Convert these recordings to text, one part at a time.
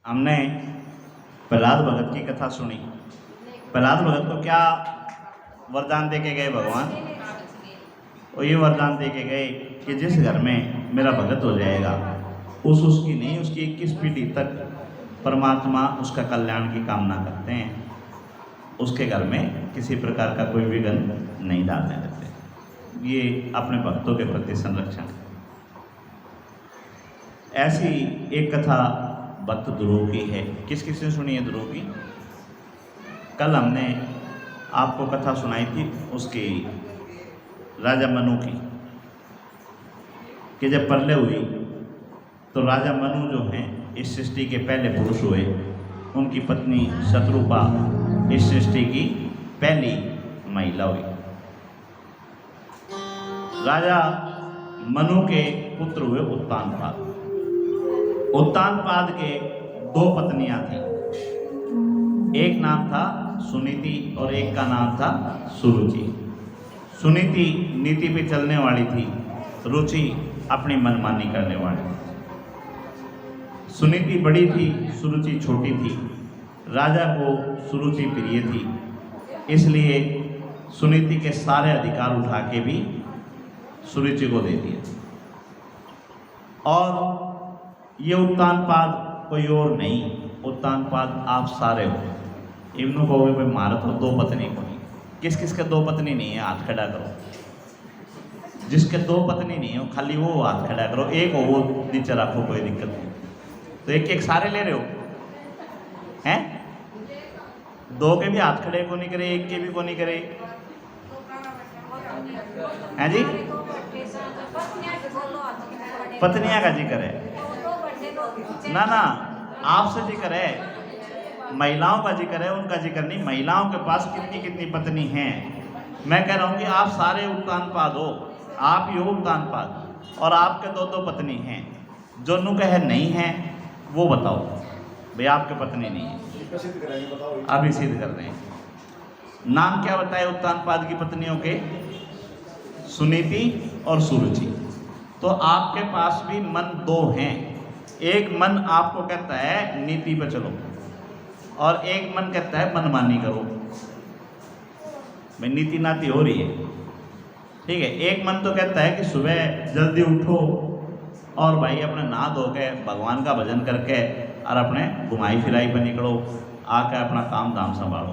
हमने प्रहलाद भगत की कथा सुनी। प्रहलाद भगत को क्या वरदान दे के गए भगवान? वो ये वरदान दे के गए कि जिस घर में मेरा भगत हो जाएगा उसकी नहीं, उसकी 21 पीढ़ी तक परमात्मा उसका कल्याण की कामना करते हैं। उसके घर में किसी प्रकार का कोई विघ्न नहीं डालने देते। ये अपने भक्तों के प्रति संरक्षण। ऐसी एक कथा भक्त ध्रुव की है। किस किसने सुनी है ध्रुव की? कल हमने आपको कथा सुनाई थी उसकी, राजा मनु की, कि जब प्रलय हुई तो राजा मनु जो हैं इस सृष्टि के पहले पुरुष हुए। उनकी पत्नी शत्रुपा इस सृष्टि की पहली महिला हुई। राजा मनु के पुत्र हुए उत्तानपाद। उत्तानपाद के 2 पत्नियां थीं। एक नाम था सुनीति और एक का नाम था सुरुचि। सुनीति नीति पे चलने वाली थी, रुचि अपनी मनमानी करने वाली। सुनीति बड़ी थी, सुरुचि छोटी थी। राजा को सुरुचि प्रिय थी, इसलिए सुनीति के सारे अधिकार उठा के भी सुरुचि को दे दिए। और ये उत्तानपाद कोई और नहीं, उत्तानपाद आप सारे हो। इब्नु कहोगे भाई मारा तो 2 पत्नी को नहीं। किस किस के 2 पत्नी नहीं है? हाथ खड़ा करो। जिसके 2 पत्नी नहीं हो खाली वो हाथ खड़ा करो। एक हो वो नीचे रखो, कोई दिक्कत नहीं। तो एक एक सारे ले रहे हो हैं? 2 के भी हाथ खड़े को नहीं करे, एक के भी को नहीं करे हैं जी? पत्नियां का जिक्र है ना, ना आपसे जिक्र है, महिलाओं का जिक्र है, उनका जिक्र नहीं। महिलाओं के पास कितनी कितनी पत्नी हैं। मैं कह रहा हूँ कि आप सारे उत्तानपाद हो, आप ही हो उत्तानपाद, और आपके 2 पत्नी हैं। जो नु कहे नहीं है वो बताओ भाई आपके पत्नी नहीं है। अभी सिद्ध कर रहे हैं। नाम क्या बताए उत्तानपाद की पत्नियों के? सुनीति और सुरुचि। तो आपके पास भी मन 2 हैं। एक मन आपको कहता है नीति पे चलो, और एक मन कहता है मनमानी करो। भाई नीति नाती हो रही है, ठीक है। एक मन तो कहता है कि सुबह जल्दी उठो और भाई अपने नहा धो के भगवान का भजन करके और अपने घुमाई फिराई पर निकलो, आके अपना काम धाम संभालो।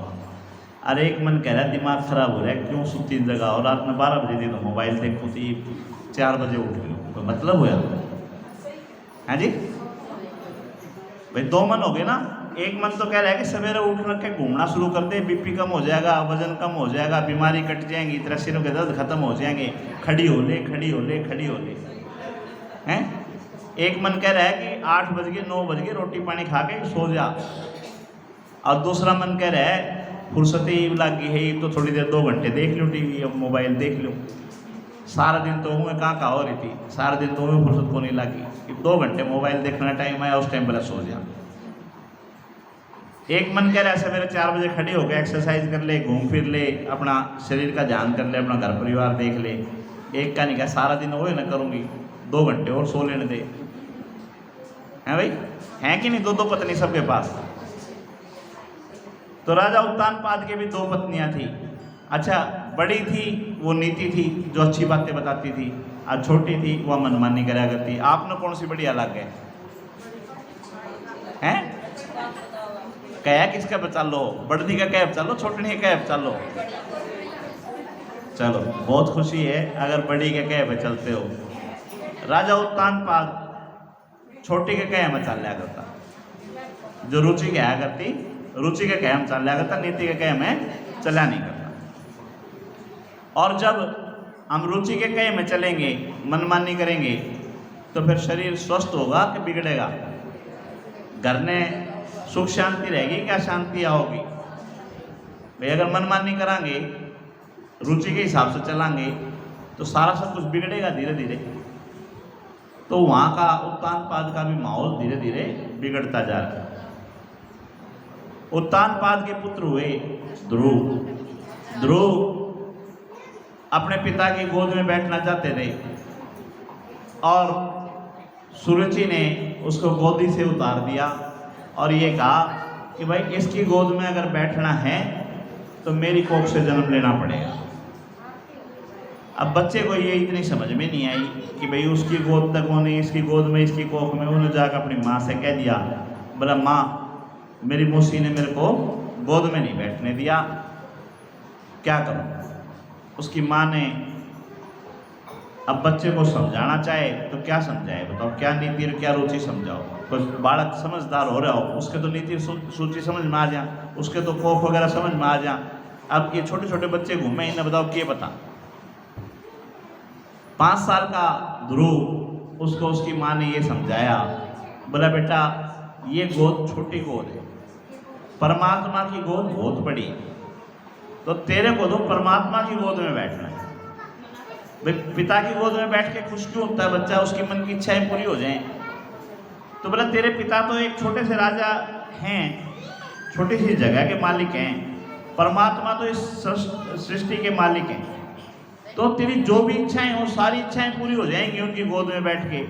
और एक मन कह रहा है दिमाग खराब हो रहा है, क्यों सुती जगह और रात में 12 बजे दी तो मोबाइल देखो थी, 4 बजे उठ गई। तो मतलब हुआ है जी भाई 2 मन हो गए ना। एक मन तो कह रहा है कि सवेरे उठ के घूमना शुरू कर दे, बीपी कम हो जाएगा, वजन कम हो जाएगा, बीमारी कट जाएंगी, तेरा सिरों के दर्द खत्म हो जाएंगे, खड़ी हो ले खड़ी हो ले खड़ी हो ले हैं। एक मन कह रहा है कि 8 बज गए 9 बज गए रोटी पानी खा के सो जा। और दूसरा मन कह रहा है फुर्सत ही लगी है तो थोड़ी देर 2 घंटे देख लो टीवी, अब मोबाइल देख लो। सारा दिन तो हूँ कहाँ हो रही थी, सारा दिन तो हूँ फुर्सत को नहीं लगी, 2 घंटे मोबाइल देखना टाइम आया, उस टाइम पहले सो जा। एक मन कह रहा है सवेरे 4 बजे खड़ी होकर एक्सरसाइज कर ले, घूम फिर ले, अपना शरीर का ध्यान कर ले, अपना घर परिवार देख ले। एक का नहीं कहा सारा दिन वो ना करूँगी, 2 घंटे और सो लेने दे। हैं भाई, हैं कि नहीं 2 पत्नी सबके पास? तो राजा उत्तानपाद के भी 2 पत्नियां थी। अच्छा, बड़ी थी वो नीति थी जो अच्छी बातें बताती थी, और छोटी थी वह मनमानी करा करती। आपने कौन सी बढ़िया लग गए हैं? कह किसका बचा लो? बड़नी का कैब चलो, छोटनी का कैब चलो। चलो बहुत खुशी है अगर बड़ी के कैब चलते हो। राजा उत्तानपाद छोटी के कह में चल लिया करता, जो रुचि के आया करती, रुचि के कह में चल लिया करता, नीति के कह में चला नहीं करता। और जब हम रुचि के कह में चलेंगे, मनमानी करेंगे, तो फिर शरीर स्वस्थ होगा कि बिगड़ेगा? घर में सुख शांति रहेगी क्या शांति आओगी? भाई अगर मनमानी करांगे, रुचि के हिसाब से चलांगे, तो सारा सब कुछ बिगड़ेगा धीरे धीरे। तो वहाँ का उत्तानपाद का भी माहौल धीरे धीरे बिगड़ता जा रहा है। उत्तानपाद के पुत्र हुए ध्रुव। ध्रुव अपने पिता की गोद में बैठना चाहते थे और सुरुचि ने उसको गोदी से उतार दिया और ये कहा कि भाई इसकी गोद में अगर बैठना है तो मेरी कोख से जन्म लेना पड़ेगा। अब बच्चे को ये इतनी समझ में नहीं आई कि भाई उसकी गोद तक होने, इसकी गोद में, इसकी कोख में। उन्होंने जाकर अपनी माँ से कह दिया, बोला माँ मेरी मौसी ने मेरे को गोद में नहीं बैठने दिया, क्या करूँ। उसकी माँ ने अब बच्चे को समझाना चाहे तो क्या समझाए, बताओ क्या नीति और क्या रुचि समझाओ। कोई बालक समझदार हो रहा हो, उसके तो नीति सूची समझ में आ जा, उसके तो कोख वगैरह समझ में आ जा। अब ये छोटे छोटे बच्चे घूमे, इन्हें बताओ क्या पता। 5 साल का ध्रुव, उसको उसकी माँ ने ये समझाया, बोला बेटा ये गोद छोटी गोद है, परमात्मा की गोद बहुत बड़ी है, तो तेरे को तो परमात्मा की गोद में बैठना है। भाई पिता की गोद में बैठ के खुश क्यों होता है बच्चा, उसकी मन की इच्छाएं पूरी हो जाएं। तो बोला तेरे पिता तो एक छोटे से राजा हैं, छोटी सी जगह के मालिक हैं, परमात्मा तो इस सृष्टि के मालिक हैं, तो तेरी जो भी इच्छाएं वो सारी इच्छाएं पूरी हो जाएंगी उनकी गोद में बैठ के,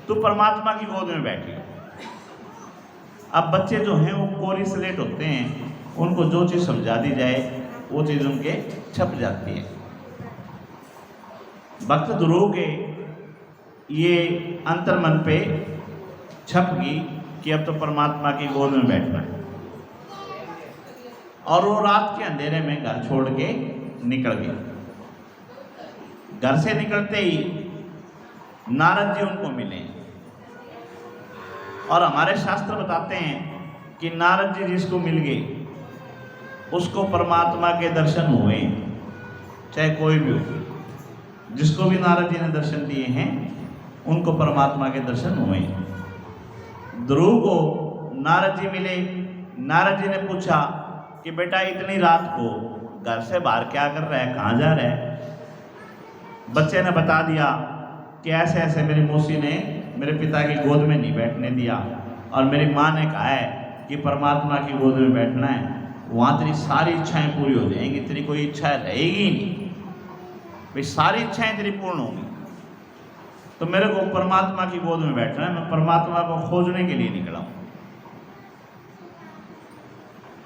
तू परमात्मा की गोद में बैठिए। अब बच्चे जो हैं वो कोरी स्लेट होते हैं, उनको जो चीज़ समझा दी जाए वो चीज़ उनके छप जाती है। भक्त ध्रुव के ये अंतर्मन पे छप गई कि अब तो परमात्मा की गोद में बैठना है, और वो रात के अंधेरे में घर छोड़ के निकल गए। घर से निकलते ही नारद जी उनको मिले, और हमारे शास्त्र बताते हैं कि नारद जी जिसको मिल गए उसको परमात्मा के दर्शन हुए, चाहे कोई भी हो। जिसको भी नारद जी ने दर्शन दिए हैं उनको परमात्मा के दर्शन हुए। ध्रुव को नारद जी मिले, नारद जी ने पूछा कि बेटा इतनी रात को घर से बाहर क्या कर रहा है, कहाँ जा रहा है। बच्चे ने बता दिया कि ऐसे ऐसे मेरी मौसी ने मेरे पिता की गोद में नहीं बैठने दिया, और मेरी माँ ने कहा है कि परमात्मा की गोद में बैठना है, वहाँ तेरी सारी इच्छाएं पूरी हो जाएंगी, तेरी कोई इच्छा रहेगी ही नहीं, भाई सारी इच्छाएं तेरी पूर्ण होंगी। तो मेरे को परमात्मा की गोद में बैठना है, मैं परमात्मा को खोजने के लिए निकला हूँ।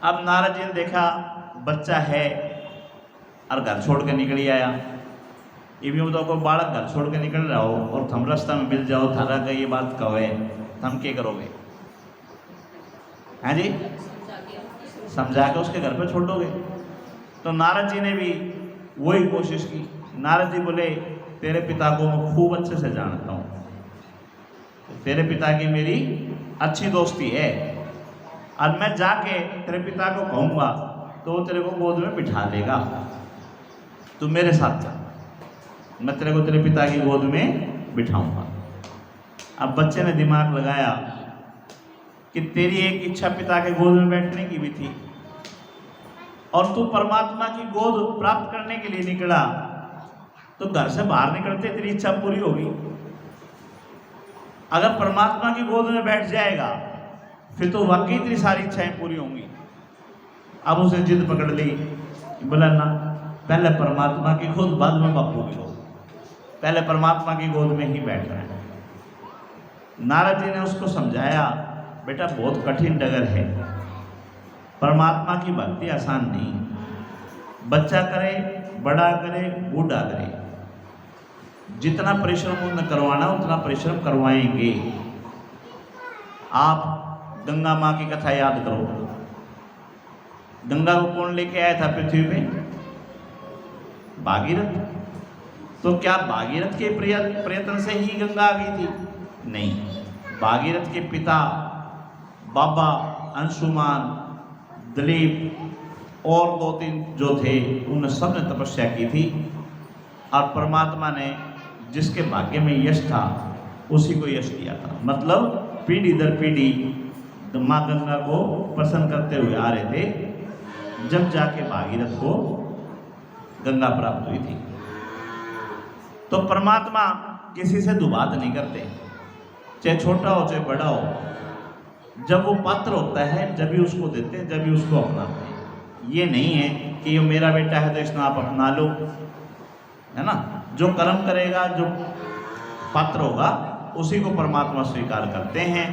अब नारद जी ने देखा बच्चा है और घर छोड़ के निकल आया। ये भी बताओ कोई बालक घर छोड़ के निकल रहा हो और थम रास्ता में मिल जाओ, थारा का ये बात कहे, थम क्या करोगे, हैं जी, समझा के उसके घर पे छोड़ोगे। तो नारद जी ने भी वही कोशिश की। नारद जी बोले तेरे पिता को मैं खूब अच्छे से जानता हूँ, तेरे पिता की मेरी अच्छी दोस्ती है, और मैं जाके तेरे पिता को कहूँगा तो वो तेरे को गोद में बिठा लेगा, तू मेरे साथ जा, मैं तेरे को तेरे पिता की गोद में बिठाऊंगा। अब बच्चे ने दिमाग लगाया कि तेरी एक इच्छा पिता के गोद में बैठने की भी थी, और तू परमात्मा की गोद प्राप्त करने के लिए निकला, तो घर से बाहर निकलते तेरी इच्छा पूरी होगी। अगर परमात्मा की गोद में बैठ जाएगा फिर तो वाकई तेरी सारी इच्छाएं पूरी होंगी। अब उसे जिद पकड़ ली, बोला ना पहले परमात्मा की गोद, बाद में बापू की गोद, पहले परमात्मा की गोद में ही बैठना है। नारद जी ने उसको समझाया, बेटा बहुत कठिन डगर है, परमात्मा की भक्ति आसान नहीं, बच्चा करे, बड़ा करे, बूढ़ा करे, जितना परिश्रम उन्हें करवाना उतना परिश्रम करवाएंगे। आप गंगा माँ की कथा याद करो, गंगा को कौन लेके आया था पृथ्वी पे, भागीरथ। तो क्या भागीरथ के प्रयत्न से ही गंगा आ गई थी? नहीं, भागीरथ के पिता बाबा, अंशुमान, दिलीप और 2-3 जो थे उन सब ने तपस्या की थी, और परमात्मा ने जिसके भाग्य में यश था उसी को यश दिया था। मतलब पीढ़ी दर पीढ़ी माँ गंगा को प्रसन्न करते हुए आ रहे थे, जब जाके भागीरथ को गंगा प्राप्त हुई थी। तो परमात्मा किसी से दुबात नहीं करते, चाहे छोटा हो चाहे बड़ा हो। जब वो पात्र होता है जब भी उसको देते हैं, जब भी उसको अपनाते हैं। ये नहीं है कि ये मेरा बेटा है तो इसको आप अपना लो, है ना। जो कर्म करेगा, जो पात्र होगा, उसी को परमात्मा स्वीकार करते हैं।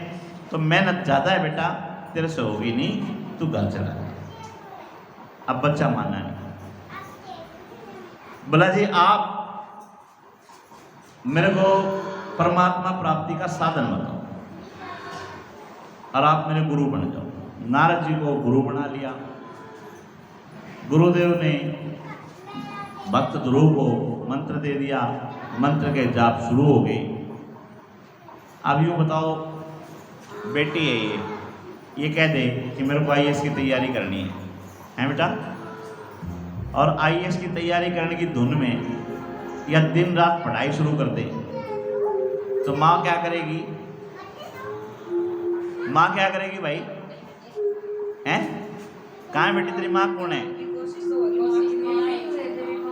तो मेहनत ज़्यादा है बेटा, तेरे से होगी नहीं, तू घर चला जा। अब बच्चा माना नहीं। बोला जी आप मेरे को परमात्मा प्राप्ति का साधन बताओ और आप मेरे गुरु बन जाओ। नारद जी को गुरु बना लिया। गुरुदेव ने भक्त ध्रुव को मंत्र दे दिया, मंत्र के जाप शुरू हो गए। अब यूँ बताओ, बेटी है ये कह दे कि मेरे को IAS की तैयारी करनी है बेटा, और IAS की तैयारी करने की धुन में या दिन रात पढ़ाई शुरू कर दे, तो माँ क्या करेगी? माँ क्या करेगी भाई? हैं? कहाँ है बेटी तेरी माँ? कौन है?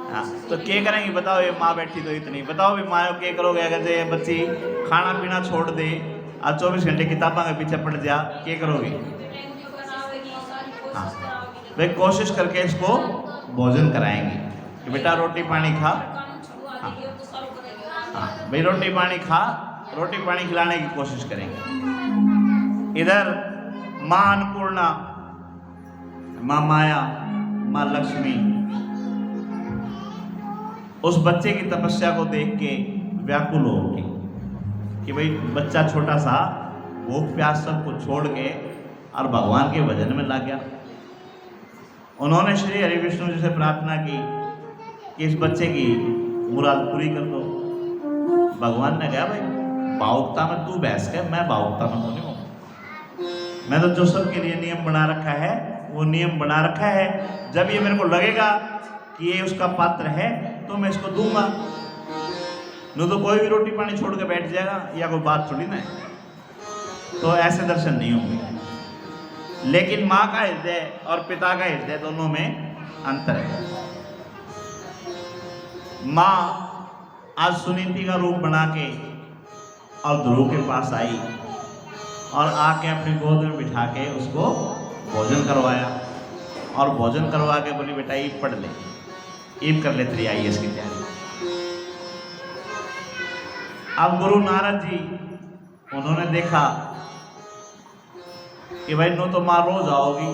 हाँ, तो क्या करेंगी बताओ? ये माँ बैठी तो इतनी बताओ भी माँ क्या करोगे अगर ये बच्ची खाना पीना छोड़ दे और 24 घंटे किताबों के पीछे पड़ जा, क्या करोगे? हाँ, वे कोशिश करके इसको भोजन कराएंगे कि बेटा रोटी पानी खा। हाँ, हाँ भाई रोटी पानी खा, रोटी पानी खिलाने की कोशिश करेंगे। इधर माँ अन्नपूर्णा, माँ माया, माँ लक्ष्मी उस बच्चे की तपस्या को देख के व्याकुल हो उठी कि भाई बच्चा छोटा सा भूख प्यास सबको छोड़ के और भगवान के भजन में लग गया। उन्होंने श्री हरि विष्णु जी से प्रार्थना की कि इस बच्चे की मुराद पूरी कर दो। भगवान ने कहा भाई भावुकता में तू बहस कर, मैं भावुकता में तो नहीं हूँ। मैं तो जो सबके लिए नियम बना रखा है वो नियम बना रखा है। जब ये मेरे को लगेगा कि ये उसका पात्र है तो मैं इसको दूंगा, नहीं तो कोई भी रोटी पानी छोड़ के बैठ जाएगा, या कोई बात थोड़ी ना है। तो ऐसे दर्शन नहीं होंगे। लेकिन माँ का हृदय और पिता का हृदय दोनों में अंतर है। माँ आज सुनीति का रूप बना के और ध्रुव के पास आई और आके अपनी गोद में बिठा के उसको भोजन करवाया और भोजन करवा के बोली बेटा ईब पढ़ ले, ईब कर ले तेरी IAS की तैयारी। अब गुरु नारद जी उन्होंने देखा कि भाई नो तो माँ रोज आओगी,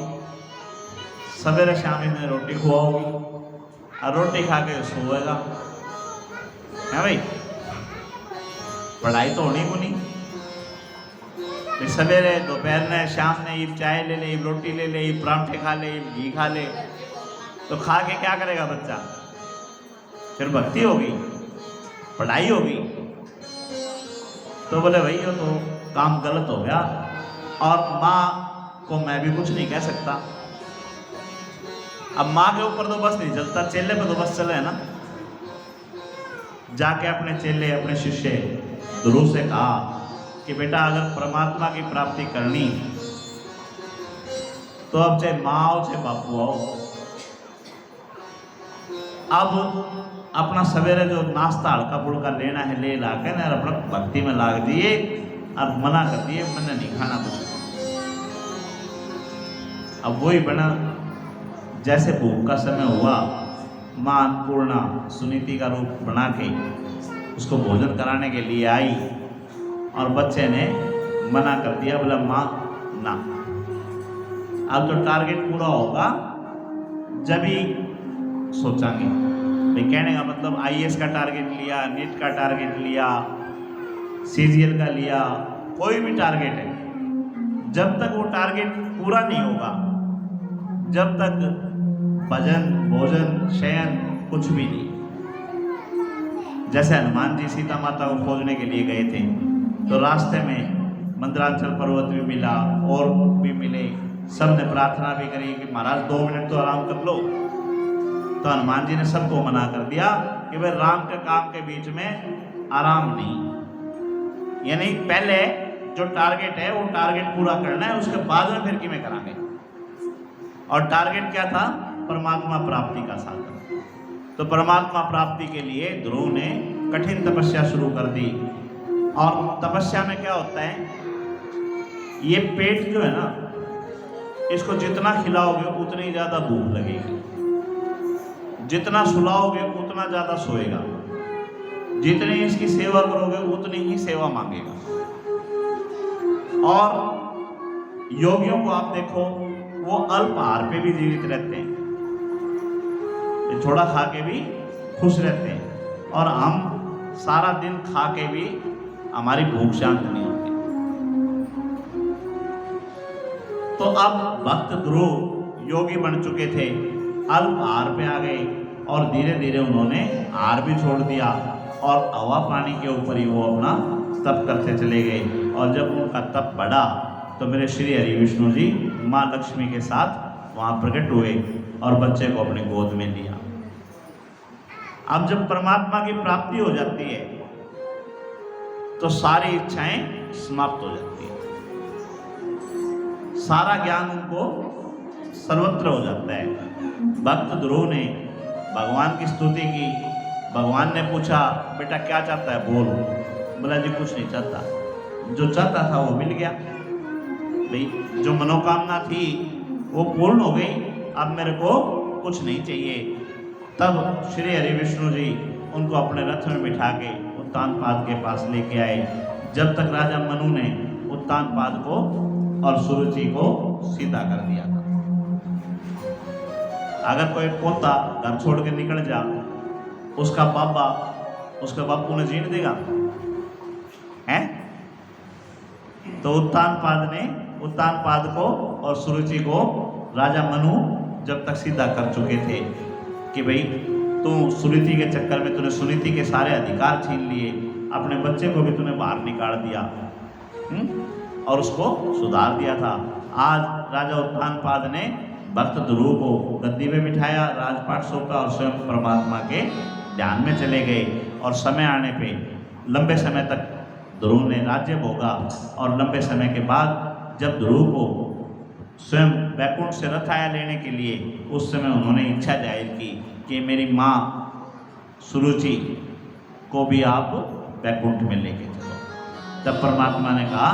सवेरे शाम में रोटी खुआओगी और रोटी खा के सोएगा, है भाई पढ़ाई तो होनी को नहीं। फिर सवेरे दोपहर ने शाम ने ईब चाय ले ले, ईब रोटी ले ले, ईब परांठे खा ले, ईब घी खा ले, तो खा के क्या करेगा बच्चा? फिर भक्ति होगी, पढ़ाई होगी। तो बोले भाई ये तो काम गलत हो गया और माँ को मैं भी कुछ नहीं कह सकता। अब माँ के ऊपर तो बस नहीं चलता, चेले पे तो बस चले है ना। जाके अपने चेले अपने शिष्य ध्रुव से कहा कि बेटा अगर परमात्मा की प्राप्ति करनी तो अब चाहे माँ हो चाहे बापू आओ, अब अपना सवेरे जो नाश्ता हल्का फुल्का लेना है ले ला के ना अपना भक्ति में लाग दिए और मना कर दिए मैंने नहीं खाना कुछ। अब वही बना जैसे भूख का समय हुआ, माँ अन्नपूर्णा सुनीति का रूप बना के उसको भोजन कराने के लिए आई और बच्चे ने मना कर दिया, बोला माँ ना, अब तो टारगेट पूरा होगा जब ही सोचांगे। भाई कहने का मतलब IAS का टारगेट लिया, नीट का टारगेट लिया, CGL का लिया, कोई भी टारगेट है, जब तक वो टारगेट पूरा नहीं होगा, जब तक भजन भोजन शयन कुछ भी नहीं। जैसे हनुमान जी सीता माता को खोजने के लिए गए थे तो रास्ते में मंदराचल पर्वत भी मिला और भी मिले, सब ने प्रार्थना भी करी कि महाराज 2 मिनट तो आराम कर लो। तो हनुमान जी ने सबको मना कर दिया कि भाई राम के काम के बीच में आराम नहीं, यानी पहले जो टारगेट है वो टारगेट पूरा करना है, उसके बाद में फिर कि में करांगे। और टारगेट क्या था? परमात्मा प्राप्ति का साधन। तो परमात्मा प्राप्ति के लिए ध्रुव ने कठिन तपस्या शुरू कर दी। और तपस्या में क्या होता है, ये पेट जो है ना, इसको जितना खिलाओगे उतनी ज़्यादा भूख लगेगी, जितना सुलाओगे उतना ज़्यादा सोएगा, जितनी इसकी सेवा करोगे उतनी ही सेवा मांगेगा। और योगियों को आप देखो, वो अल्प आहार पे भी जीवित रहते हैं, थोड़ा खा के भी खुश रहते हैं, और हम सारा दिन खा के भी हमारी भूख शांत नहीं होती। तो अब भक्त ध्रुव योगी बन चुके थे, अल्प आहार पे आ गए, और धीरे धीरे उन्होंने आहार भी छोड़ दिया, और हवा पानी के ऊपर ही वो अपना तप करते चले गए। और जब उनका तप बढ़ा तो मेरे श्री हरि विष्णु जी माँ लक्ष्मी के साथ वहाँ प्रकट हुए और बच्चे को अपनी गोद में लिया। अब जब परमात्मा की प्राप्ति हो जाती है तो सारी इच्छाएं समाप्त हो जाती है, सारा ज्ञान उनको सर्वत्र हो जाता है। भक्त ध्रुव ने भगवान की स्तुति की, भगवान ने पूछा बेटा क्या चाहता है, बोल। बोला जी कुछ नहीं चाहता, जो चाहता था वो मिल गया भाई, जो मनोकामना थी वो पूर्ण हो गई, अब मेरे को कुछ नहीं चाहिए। तब श्री हरि विष्णु जी उनको अपने रथ में बिठा के उत्तानपाद के पास लेके आए। जब तक राजा मनु ने उत्तानपाद को और सुरुचि को सीधा कर दिया था। अगर कोई पोता घर छोड़ के निकल जा, उसका बापू ने जीने देगा हैं? तो उत्तानपाद को और सुरुचि को राजा मनु जब तक सीधा कर चुके थे कि भाई तू सुनीति के चक्कर में तूने सुनीति के सारे अधिकार छीन लिए, अपने बच्चे को भी तूने बाहर निकाल दिया और उसको सुधार दिया था। आज राजा उत्तानपाद ने भक्त ध्रुव को गद्दी में बिठाया, राजपाट सौंपा और स्वयं परमात्मा के ध्यान में चले गए। और समय आने पे लंबे समय तक ध्रुव ने राज्य भोगा, और लंबे समय के बाद जब ध्रुव को स्वयं वैकुंठ से रथ आया लेने के लिए, उस समय उन्होंने इच्छा जाहिर की कि मेरी माँ सुरुचि को भी आप वैकुंठ में लेके चलो। तब परमात्मा ने कहा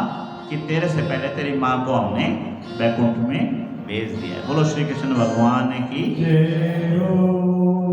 कि तेरे से पहले तेरी माँ को हमने वैकुंठ में भेज दिया। बोलो श्री कृष्ण भगवान की जय।